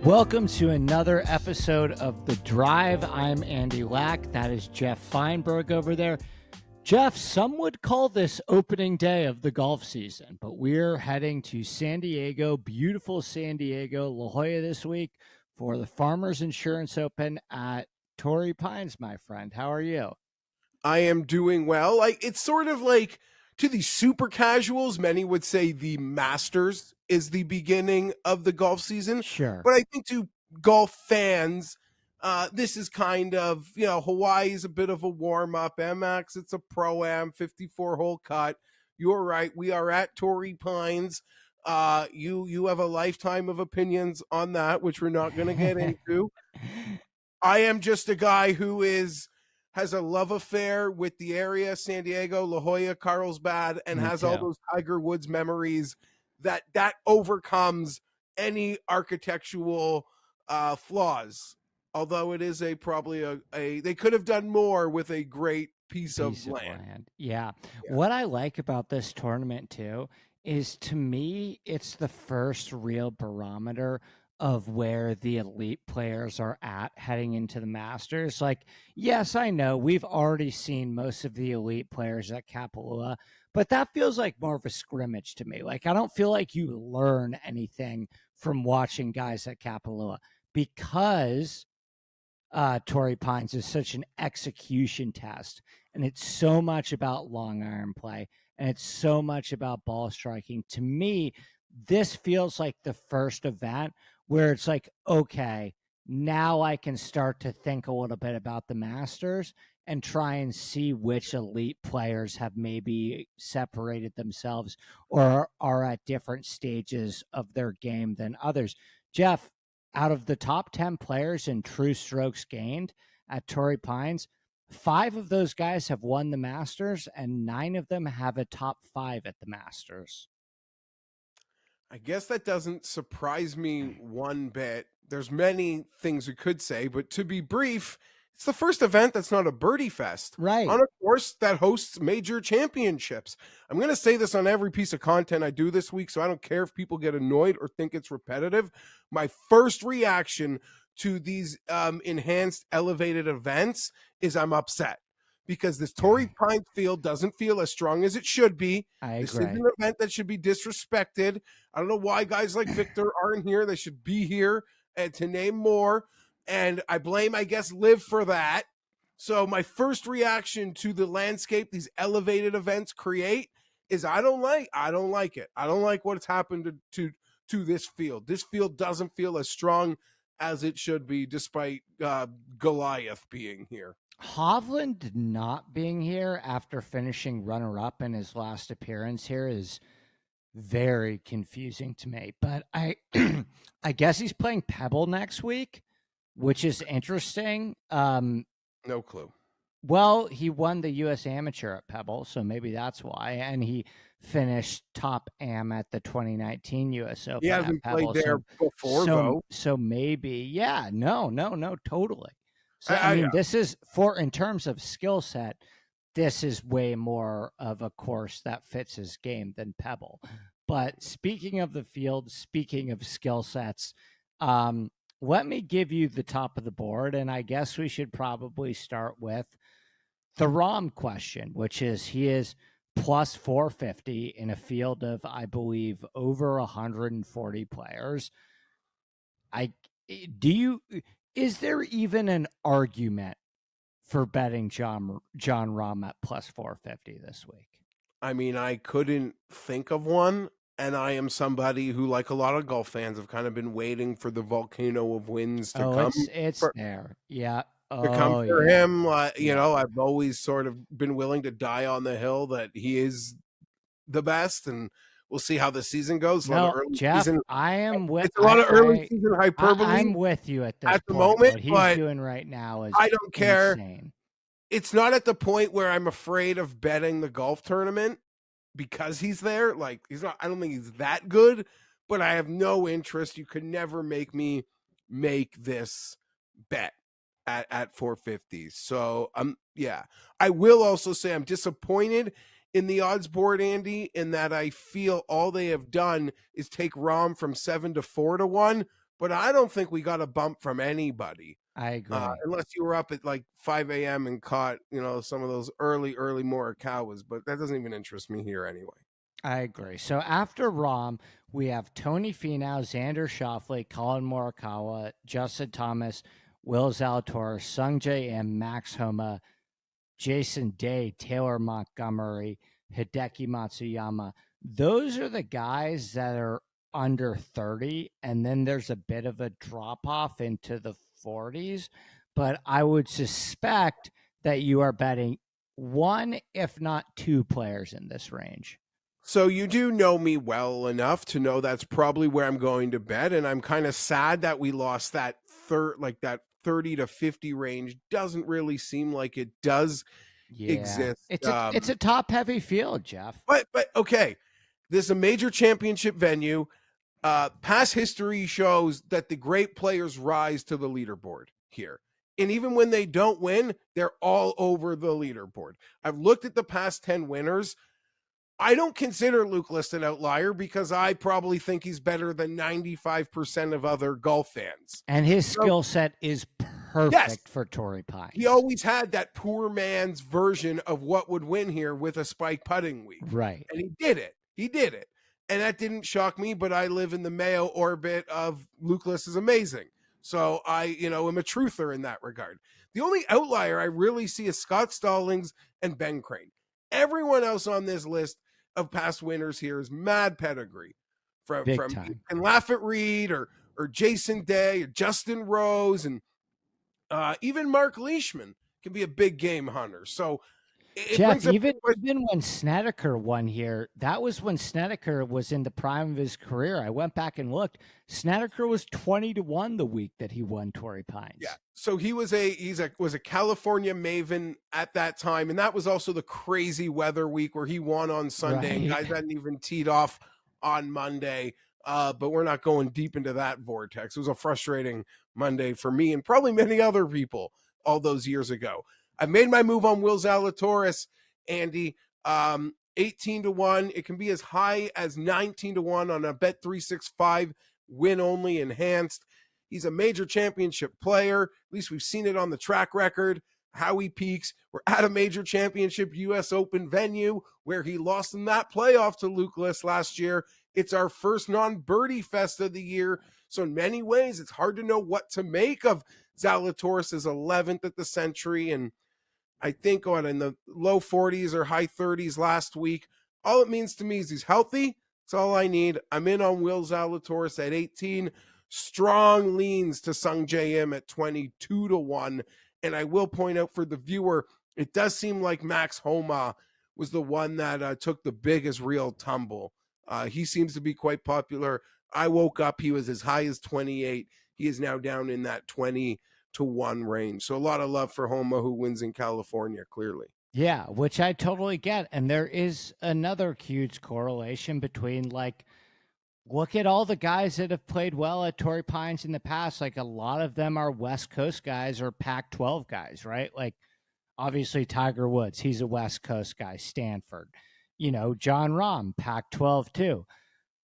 Welcome to another episode of The Drive. I'm Andy Lack. That is Geoff Fienberg over there. Geoff, some would call this opening day of the golf season, but we're heading to San Diego, beautiful San Diego, La Jolla this week for the Farmers Insurance Open at Torrey Pines, my friend. How are you? I am doing well. It's sort of like, to the super casuals, many would say the Masters is the beginning of the golf season. Sure. But I think to golf fans, this is kind of, Hawaii is a bit of a warm-up. MX, it's a Pro-Am, 54-hole cut. You're right. We are at Torrey Pines. You have a lifetime of opinions on that, which we're not going to get into. I am just a guy who has a love affair with the area, San Diego, La Jolla, Carlsbad, and Me has too. all those Tiger Woods memories that overcomes any architectural flaws. Although it is probably they could have done more with a great piece of land. Yeah. What I like about this tournament too is, to me, it's the first real barometer of where the elite players are at heading into the Masters. Like, yes, I know we've already seen most of the elite players at Kapalua, but that feels like more of a scrimmage to me. Like, I don't feel like you learn anything from watching guys at Kapalua, because Torrey Pines is such an execution test, and it's so much about long iron play, and it's so much about ball striking. To me, this feels like the first event where it's like, okay, now I can start to think a little bit about the Masters and try and see which elite players have maybe separated themselves or are at different stages of their game than others. Geoff, out of the top 10 players in true strokes gained at Torrey Pines, 5 of those guys have won the Masters, and 9 of them have a top 5 at the Masters. I guess that doesn't surprise me one bit. There's many things we could say, but to be brief, it's the first event that's not a birdie fest. Right. On a course that hosts major championships. I'm going to say this on every piece of content I do this week, so I don't care if people get annoyed or think it's repetitive. My first reaction to these enhanced elevated events is I'm upset, because this Torrey Pines field doesn't feel as strong as it should be. I agree. This is an event that should be disrespected. I don't know why guys like Victor aren't here. They should be here, and to name more. And I blame, I guess, Liv for that. So my first reaction to the landscape these elevated events create is I don't like it. I don't like what's happened to this field. This field doesn't feel as strong as it should be, despite Goliath being here. Hovland not being here after finishing runner-up in his last appearance here is very confusing to me. But I guess he's playing Pebble next week, which is interesting. No clue. Well, he won the U.S. Amateur at Pebble, so maybe that's why. And he finished top am at the 2019 U.S. Open. He hasn't at Pebble, played there before, though. So maybe, yeah, no, totally. So I mean, this is in terms of skill set, this is way more of a course that fits his game than Pebble. But speaking of the field, speaking of skill sets, let me give you the top of the board, and I guess we should probably start with the Rahm question, which is he is plus 450 in a field of, I believe, over 140 players. Is there even an argument for betting John Rahm at plus 450 this week? I mean, I couldn't think of one, and I am somebody who, like a lot of golf fans, have kind of been waiting for the volcano of wins to come. It's there. Yeah. To come for him. I've always sort of been willing to die on the hill that he is the best, and we'll see how the season goes. Geoff, I am with. It's a lot of early season hyperbole. I'm with you at this at the point. moment. What he's doing right now is I don't care. Insane. It's not at the point where I'm afraid of betting the golf tournament because he's there. Like, he's not. I don't think he's that good, but I have no interest. You could never make me make this bet at 450. So I will also say I'm disappointed in the odds board, Andy, in that I feel all they have done is take Rahm from 7 to 4 to 1, but I don't think we got a bump from anybody. I agree. Unless you were up at like 5 a.m. and caught, some of those early Morikawas, but that doesn't even interest me here anyway. I agree. So after Rahm, we have Tony Finau, Xander Schauffele, Colin Morikawa, Justin Thomas, Will Zalatoris, Sung Jae Im, Max Homa, Jason Day, Taylor Montgomery, Hideki Matsuyama. Those are the guys that are under 30, and then there's a bit of a drop off into the 40s. But I would suspect that you are betting one, if not two players in this range. So you do know me well enough to know that's probably where I'm going to bet, and I'm kind of sad that we lost that that 30 to 50 range. Doesn't really seem like it does exist. It's a top heavy field, Geoff. But okay, this is a major championship venue. Past history shows that the great players rise to the leaderboard here. And even when they don't win, they're all over the leaderboard. I've looked at the past 10 winners. I don't consider Luke List an outlier because I probably think he's better than 95% of other golf fans. And his skill set is perfect for Torrey Pines. He always had that poor man's version of what would win here with a spike putting week. Right. And he did it. And that didn't shock me, but I live in the Mayo orbit of Luke List is amazing. So I, am a truther in that regard. The only outlier I really see is Scott Stallings and Ben Crane. Everyone else on this list of past winners here is mad pedigree. From and laugh at Reed or Jason Day or Justin Rose and even Mark Leishman can be a big game hunter. So Geoff, even when Snedeker won here, that was when Snedeker was in the prime of his career. I went back and looked. Snedeker was 20-1 the week that he won Torrey Pines. Yeah. So he was a California maven at that time, and that was also the crazy weather week where he won on Sunday. Right. And guys hadn't even teed off on Monday. But we're not going deep into that vortex. It was a frustrating Monday for me and probably many other people all those years ago. I made my move on Will Zalatoris, Andy. 18-1. It can be as high as 19-1 on a Bet365 win only enhanced. He's a major championship player. At least we've seen it on the track record, how he peaks. We're at a major championship US Open venue where he lost in that playoff to Luke List last year. It's our first non-birdie fest of the year. So in many ways, it's hard to know what to make of Zalatoris' 11th at the Century. And I think in the low 40s or high 30s last week. All it means to me is he's healthy. That's all I need. I'm in on Will Zalatoris at 18. Strong leans to Sung Jae Im at 22-1. And I will point out for the viewer, it does seem like Max Homa was the one that took the biggest real tumble. He seems to be quite popular. I woke up, he was as high as 28. He is now down in that 20-1 range. So a lot of love for Homa, who wins in California, clearly. Yeah, which I totally get. And there is another huge correlation between, look at all the guys that have played well at Torrey Pines in the past. Like, a lot of them are West Coast guys or Pac-12 guys, right? Like, obviously Tiger Woods, he's a West Coast guy. Stanford, John Rahm, Pac-12 too.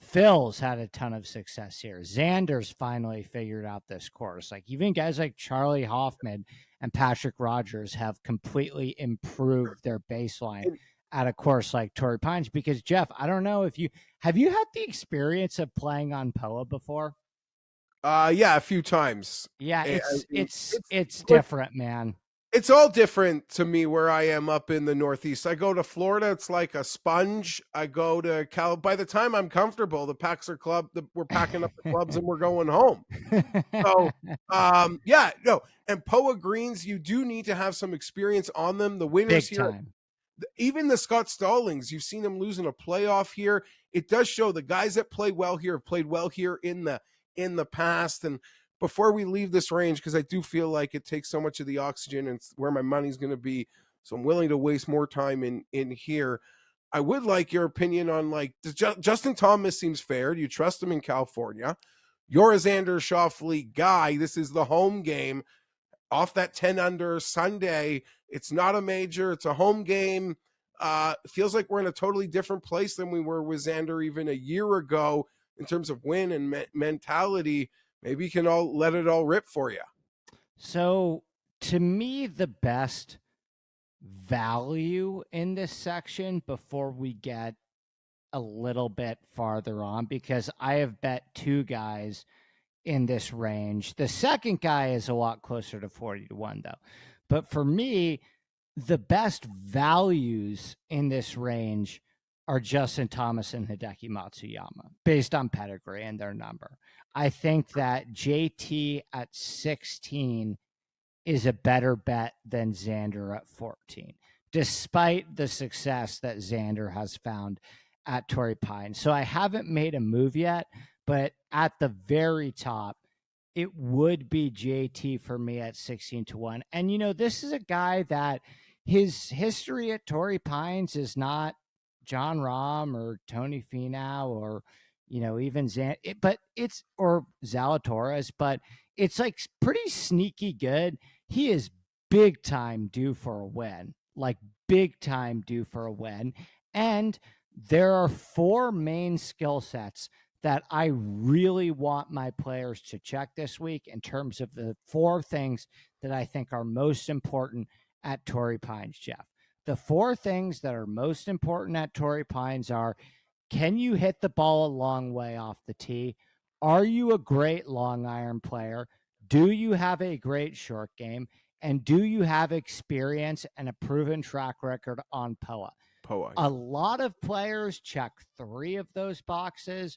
Phil's had a ton of success here. Xander's finally figured out this course. Like, even guys like Charlie Hoffman and Patrick Rogers have completely improved their baseline at a course like Torrey Pines. Because, Geoff, I don't know if you had the experience of playing on POA before? Yeah, a few times. Yeah, it's different, man. It's all different to me where I am up in the Northeast. I go to Florida, it's like a sponge. I go to by the time I'm comfortable, the packs are we're packing up the clubs and we're going home. So, and POA greens, you do need to have some experience on them. The winners Big here, time. Even the Scott Stallings, you've seen him losing a playoff here. It does show the guys that play well here have played well here in the past. And before we leave this range, because I do feel like it takes so much of the oxygen and it's where my money's going to be, so I'm willing to waste more time in here. I would like your opinion on, Justin Thomas seems fair. Do you trust him in California? You're a Xander Schauffele guy. This is the home game off that 10 under Sunday. It's not a major. It's a home game. It feels like we're in a totally different place than we were with Xander even a year ago in terms of win and mentality. maybe he can all let it all rip for you. So to me, the best value in this section before we get a little bit farther on, because I have bet two guys in this range. The second guy is a lot closer to 40 to 1, though. But for me, the best values in this range are Justin Thomas and Hideki Matsuyama based on pedigree and their number. I think that JT at 16 is a better bet than Xander at 14, despite the success that Xander has found at Torrey Pines. So I haven't made a move yet, but at the very top, it would be JT for me at 16 to 1. And, this is a guy that his history at Torrey Pines is not John Rahm or Tony Finau or, even or Zalatoris, but it's like pretty sneaky good. He is big time due for a win, like big time due for a win. And there are four main skill sets that I really want my players to check this week in terms of the four things that I think are most important at Torrey Pines, Geoff. The four things that are most important at Torrey Pines are: can you hit the ball a long way off the tee? Are you a great long iron player? Do you have a great short game? And do you have experience and a proven track record on POA? A lot of players check three of those boxes.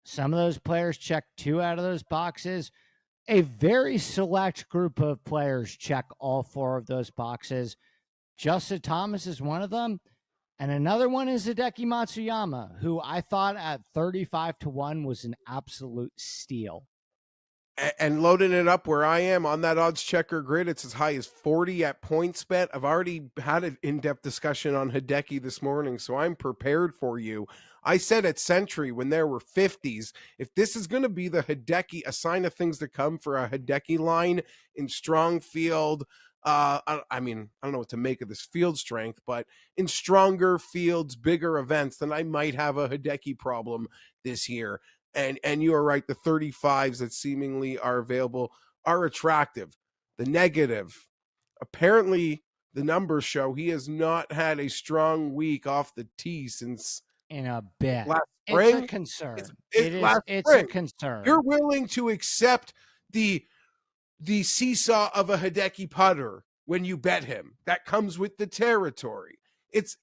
Some of those players check two out of those boxes. A very select group of players check all four of those boxes. Justin Thomas is one of them. And another one is Hideki Matsuyama, who I thought at 35 to 1 was an absolute steal. And loading it up where I am on that OddsChecker grid, it's as high as 40 at PointsBet. I've already had an in-depth discussion on Hideki this morning, so I'm prepared for you. I said at Century when there were 50s, if this is going to be the Hideki, a sign of things to come for a Hideki line in strong field, I don't know what to make of this field strength, but in stronger fields, bigger events, then I might have a Hideki problem this year. And you are right, the 35s that seemingly are available are attractive. The negative, apparently the numbers show he has not had a strong week off the tee since in a bit. Last spring. It's a concern. It's a concern. You're willing to accept the seesaw of a Hideki putter when you bet him. That comes with the territory.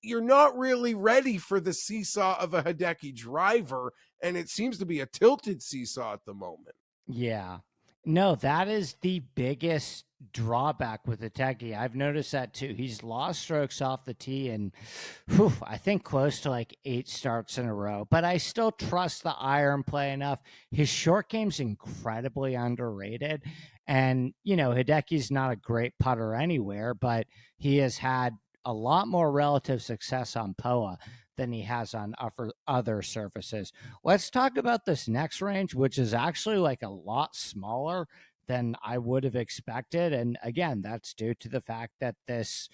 You're not really ready for the seesaw of a Hideki driver, and it seems to be a tilted seesaw at the moment. Yeah. No, that is the biggest drawback with Hideki. I've noticed that too. He's lost strokes off the tee and I think close to like 8 starts in a row, but I still trust the iron play enough. His short game's incredibly underrated. And, Hideki's not a great putter anywhere, but he has had a lot more relative success on POA than he has on other surfaces. Let's talk about this next range, which is actually like a lot smaller than I would have expected. And again, that's due to the fact that this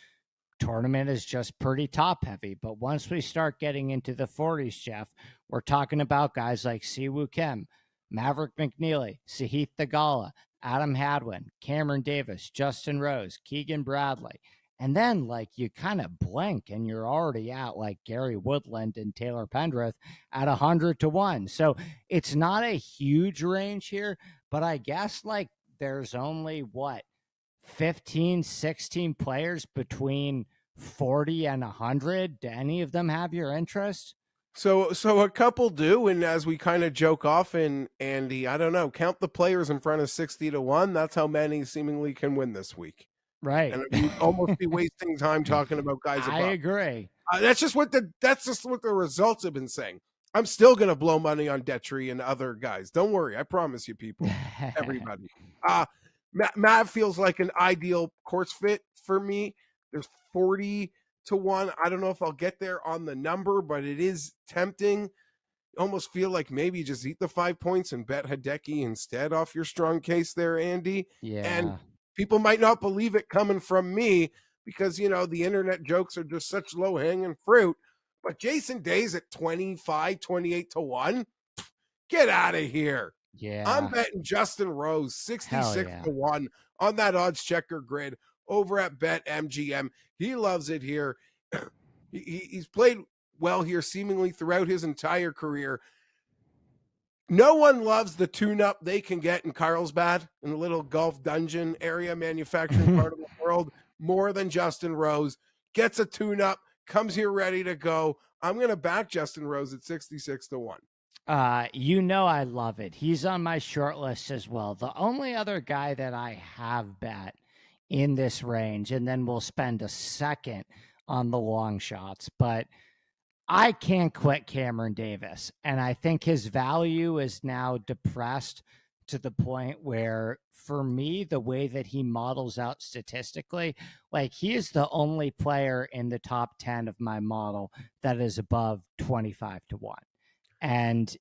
tournament is just pretty top heavy. But once we start getting into the 40s, Geoff, we're talking about guys like Siwoo Kim, Maverick McNeely, Sahith Theegala, Adam Hadwin, Cameron Davis, Justin Rose, Keegan Bradley. And then, you kind of blink and you're already at, Gary Woodland and Taylor Pendrith at 100 to 1. So it's not a huge range here, but I guess, there's only, 15, 16 players between 40 and 100. Do any of them have your interest? So a couple do, and as we kind of joke off, and Andy, I don't know, count the players in front of 60 to 1. That's how many seemingly can win this week. Right. And we'd almost be wasting time talking about guys above. I agree. That's just what the results have been saying. I'm still going to blow money on Detry and other guys. Don't worry. I promise you, people, everybody. Matt feels like an ideal course fit for me. There's 40 to 1. I don't know if I'll get there on the number, but it is tempting. You almost feel like maybe just eat the 5 points and bet Hideki instead off your strong case there, Andy. Yeah. And people might not believe it coming from me because, the internet jokes are just such low-hanging fruit. But Jason Day's at 25, 28 to 1. Get out of here. I'm Yeah. betting Justin Rose Hell 66 yeah. to 1 on that odds checker grid over at BetMGM. He loves it here. He's played well here seemingly throughout his entire career. No one loves the tune-up they can get in Carlsbad, in the little Gulf dungeon area manufacturing part of the world, more than Justin Rose. Gets a tune-up, comes here ready to go. I'm going to back Justin Rose at 66 to 1. I love it. He's on my short list as well. The only other guy that I have bet in this range, and then we'll spend a second on the long shots, but I can't quit Cameron Davis. And I think his value is now depressed to the point where, for me, the way that he models out statistically, like he is the only player in the top 10 of my model that is above 25 to 1. And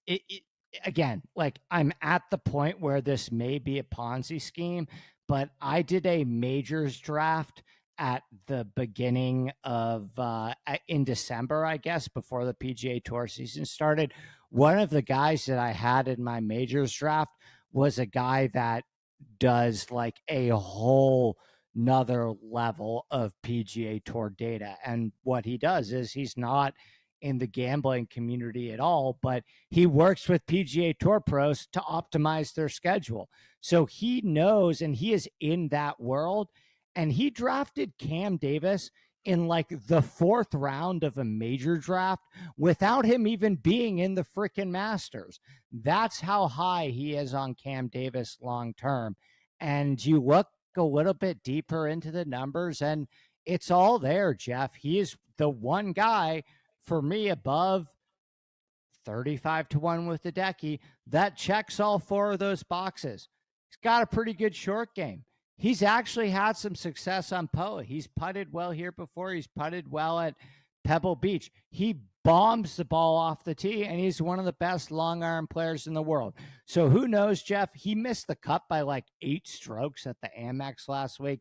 again, like I'm at the point where this may be a Ponzi scheme, but I did a majors draft at the beginning of in December, I guess, before the PGA Tour season started. One of the guys that I had in my majors draft was a guy that does like a whole nother level of PGA Tour data. And what he does is he's not in the gambling community at all, but he works with PGA Tour pros to optimize their schedule. So he knows, and he is in that world. And he drafted Cam Davis in like the 4th round of a major draft without him even being in the freaking Masters. That's how high he is on Cam Davis long term. And you look a little bit deeper into the numbers, and it's all there, Geoff. He is the one guy for me above 35 to 1 with the decky that checks all 4 of those boxes. He's got a pretty good short game. He's actually had some success on POA. He's putted well here before. He's putted well at Pebble Beach. He bombs the ball off the tee, and he's one of the best long arm players in the world. So who knows, Geoff? He missed the cut by like 8 strokes at the Amex last week,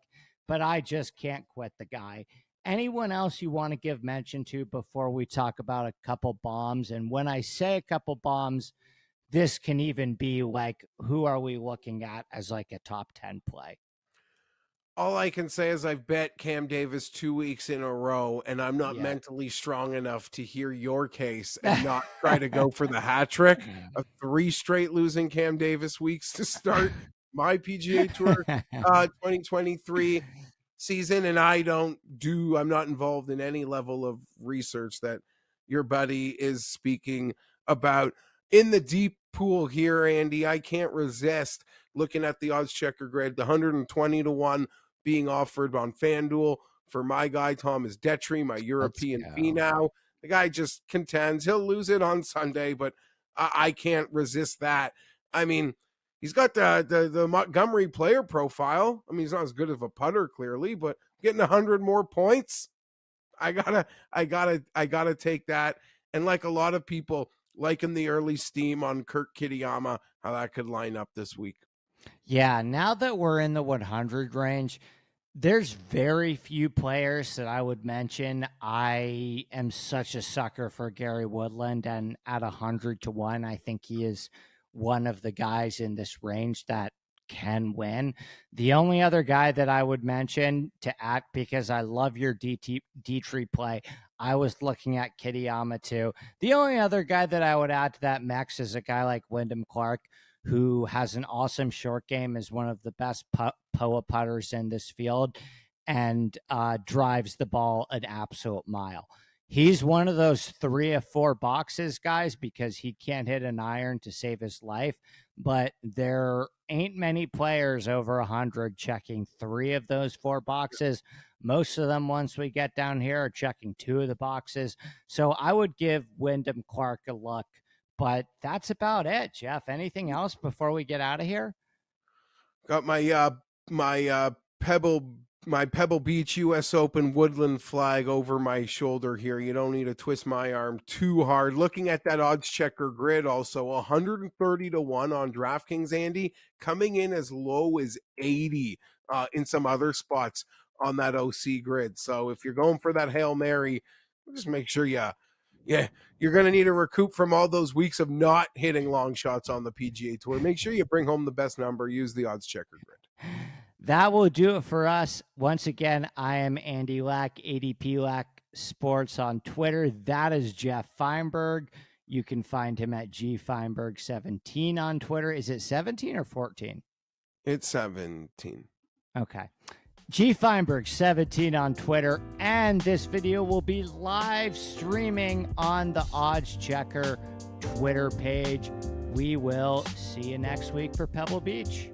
but I just can't quit the guy. Anyone else you want to give mention to before we talk about a couple bombs? And when I say a couple bombs, this can even be like, who are we looking at as like a top 10 play? All I can say is I've bet Cam Davis 2 weeks in a row, and I'm not Yeah. mentally strong enough to hear your case and not try to go for the hat trick of 3 straight losing Cam Davis weeks to start my PGA Tour 2023 season. And I'm not involved in any level of research that your buddy is speaking about. In the deep pool here, Andy, I can't resist looking at the odds checker grid, the 120 to 1 being offered on FanDuel for my guy Thomas Detry, my European now. The guy just contends. He'll lose it on Sunday, but I can't resist that. I mean, he's got the Montgomery player profile. I mean, he's not as good of a putter, clearly, but getting 100 more points. I gotta take that. And like a lot of people, liking the early steam on Kurt Kitayama, how that could line up this week. Yeah, now that we're in the 100 range, there's very few players that I would mention. I am such a sucker for Gary Woodland, and at 100 to 1, I think he is one of the guys in this range that can win. The only other guy that I would mention to act, because I love your D-Tree play, I was looking at Kitayama too. The only other guy that I would add to that mix is a guy like Wyndham Clark, who has an awesome short game, is one of the best POA putters in this field, and drives the ball an absolute mile. He's one of those 3 or 4 boxes guys because he can't hit an iron to save his life, but there ain't many players over 100 checking 3 of those 4 boxes. Most of them, once we get down here, are checking 2 of the boxes. So I would give Wyndham Clark a look. But that's about it, Geoff. Anything else before we get out of here? Got my Pebble Beach US Open Woodland flag over my shoulder here. You don't need to twist my arm too hard. Looking at that odds checker grid, also 130 to 1 on DraftKings, Andy, coming in as low as 80 in some other spots on that OC grid. So if you're going for that Hail Mary, just make sure you Yeah, you're going to need to recoup from all those weeks of not hitting long shots on the PGA Tour. Make sure you bring home the best number. Use the OddsChecker grid. That will do it for us. Once again, I am Andy Lack, ADP Lack Sports on Twitter. That is Geoff Fienberg. You can find him at gfienberg17 on Twitter. Is it 17 or 14? It's 17. Okay. G Feinberg 17 on Twitter, and this video will be live streaming on the OddsChecker Twitter page. We will see you next week for Pebble Beach.